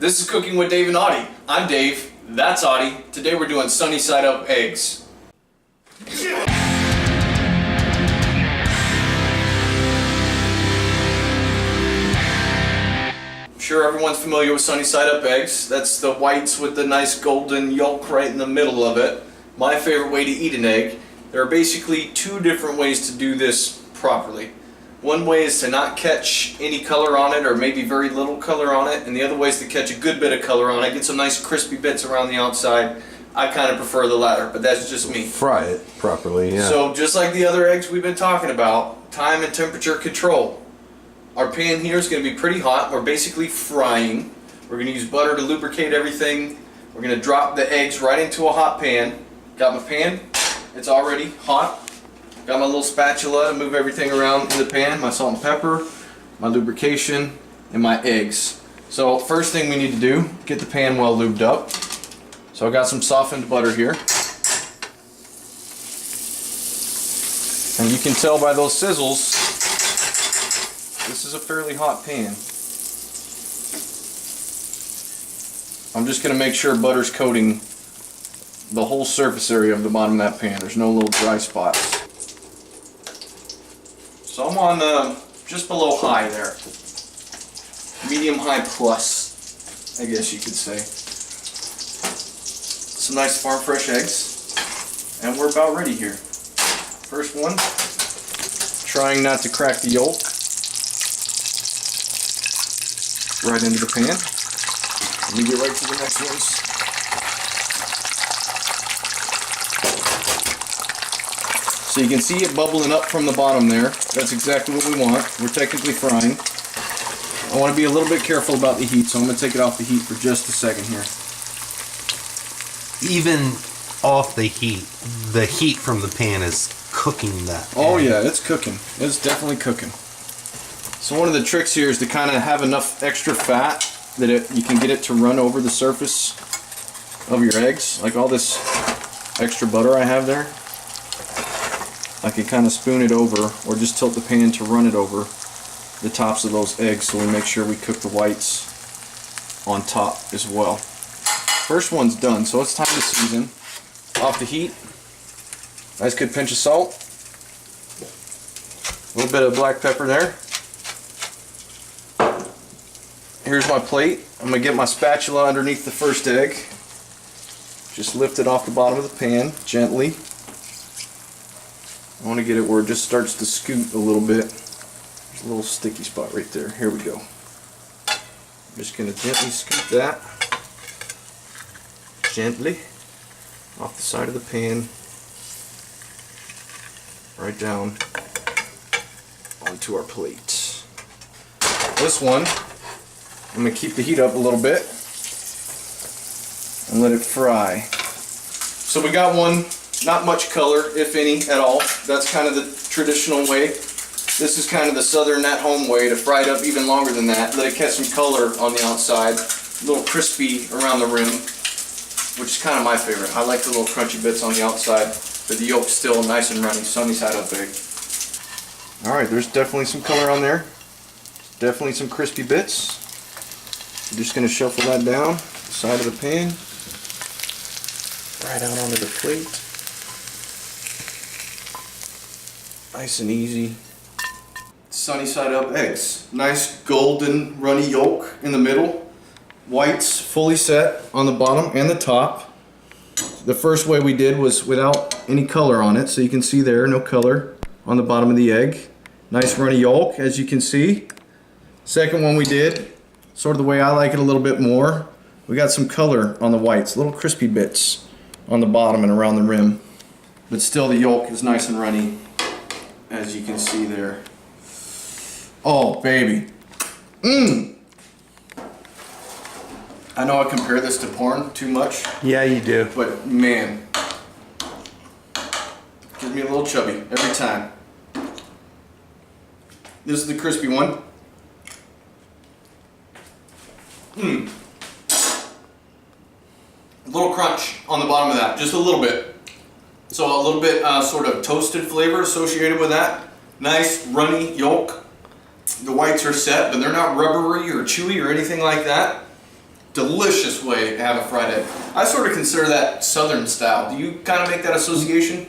This is Cooking with Dave and Audie. I'm Dave, that's Audie. Today we're doing sunny side up eggs. I'm sure everyone's familiar with sunny side up eggs. That's the whites with the nice golden yolk right in the middle of it. My favorite way to eat an egg. There are basically two different ways to do this properly. One way is to not catch any color on it, or maybe very little color on it, and the other way is to catch a good bit of color on it, get some nice crispy bits around the outside. I kind of prefer the latter, but that's just me. Fry it properly, yeah. So just like the other eggs we've been talking about, time and temperature control. Our pan here is going to be pretty hot. We're basically frying. We're going to use butter to lubricate everything. We're going to drop the eggs right into a hot pan. Got my pan, it's already hot. Got my little spatula to move everything around in the pan, my salt and pepper, my lubrication, and my eggs. So first thing we need to do, get the pan well lubed up. So I got some softened butter here. And you can tell by those sizzles, this is a fairly hot pan. I'm just going to make sure butter's coating the whole surface area of the bottom of that pan. There's no little dry spots. So I'm on just below high there. Medium high plus, I guess you could say. Some nice farm fresh eggs. And we're about ready here. First one, trying not to crack the yolk. Right into the pan. Let me get right to the next ones. So you can see it bubbling up from the bottom there. That's exactly what we want. We're technically frying. I want to be a little bit careful about the heat, so I'm going to take it off the heat for just a second here. Even off the heat from the pan is cooking that. Oh yeah, it's cooking. It's definitely cooking. So one of the tricks here is to kind of have enough extra fat that you can get it to run over the surface of your eggs. Like all this extra butter I have there. I can kind of spoon it over, or just tilt the pan to run it over the tops of those eggs, so we make sure we cook the whites on top as well. First one's done, so it's time to season. Off the heat, nice good pinch of salt, a little bit of black pepper there. Here's my plate. I'm going to get my spatula underneath the first egg. Just lift it off the bottom of the pan gently. I want to get it where it just starts to scoot a little bit. There's a little sticky spot right there. Here we go. I'm just going to gently scoot that. Gently. Off the side of the pan. Right down onto our plate. This one, I'm going to keep the heat up a little bit and let it fry. So we got one. Not much color, if any, at all. That's kind of the traditional way. This is kind of the southern at-home way to fry it up even longer than that. Let it catch some color on the outside. A little crispy around the rim, which is kind of my favorite. I like the little crunchy bits on the outside, but the yolk's still nice and runny, sunny side up egg. Alright, there's definitely some color on there. Definitely some crispy bits. I'm just going to shuffle that down the side of the pan. Right out onto the plate. Nice and easy. Sunny side up eggs. Nice golden runny yolk in the middle. Whites fully set on the bottom and the top. The first way we did was without any color on it, so you can see there, no color on the bottom of the egg. Nice runny yolk, as you can see. Second one we did, sort of the way I like it a little bit more. We got some color on the whites, little crispy bits on the bottom and around the rim. But still the yolk is nice and runny, as you can see there. Oh, baby. Mmm. I know I compare this to porn too much. Yeah, you do. But man, gives me a little chubby every time. This is the crispy one. Mmm. A little crunch on the bottom of that, just a little bit. So a little bit sort of toasted flavor associated with that. Nice runny yolk. The whites are set, but they're not rubbery or chewy or anything like that. delicious way to have a fried egg. I sort of consider that Southern style. Do you kind of make that association?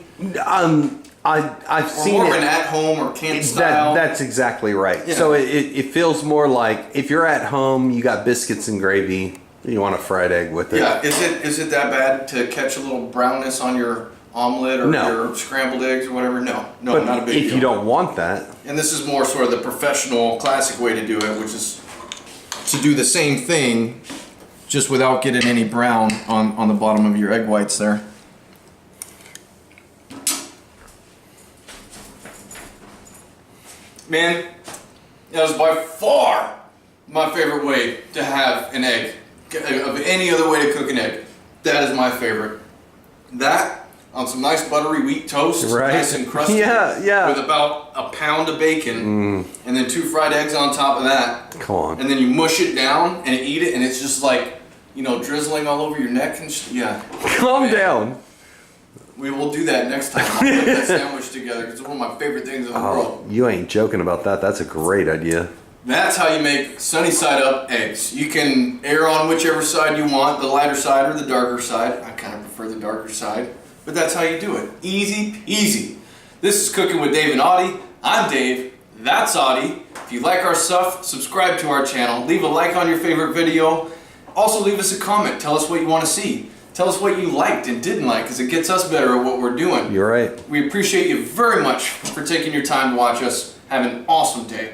I've Or seen more it. of an at-home or camp style? That's exactly right. Yeah. So it feels more like if you're at home, you got biscuits and gravy, you want a fried egg with it. Yeah, is it that bad to catch a little brownness on your omelet or No. your scrambled eggs or whatever? No, But not a big if deal. you don't want that, And this is more sort of the professional, classic way to do it, which is to do the same thing, just without getting any brown on the bottom of your egg whites there. Man, that was by far my favorite way to have an egg. Of any other way to cook an egg, that is my favorite. That on some nice buttery wheat toast, Right. nice and crusty, Yeah. with about a pound of bacon, and then 2 fried eggs on top of that. come on. And then you mush it down and eat it, and it's just like, drizzling all over your neck and yeah. Calm Man. down. We will do that next time. I'll put that sandwich together because it's one of my favorite things in the world. Oh, you ain't joking about that. That's a great idea. That's how you make sunny side up eggs. You can err on whichever side you want, the lighter side or the darker side. I kind of prefer the darker side, but that's how you do it. Easy peasy. This is Cooking with Dave and Audie. I'm Dave. That's Audie. If you like our stuff, subscribe to our channel. Leave a like on your favorite video. Also leave us a comment. Tell us what you want to see. Tell us what you liked and didn't like, because it gets us better at what we're doing. You're right. We appreciate you very much for taking your time to watch us. Have an awesome day.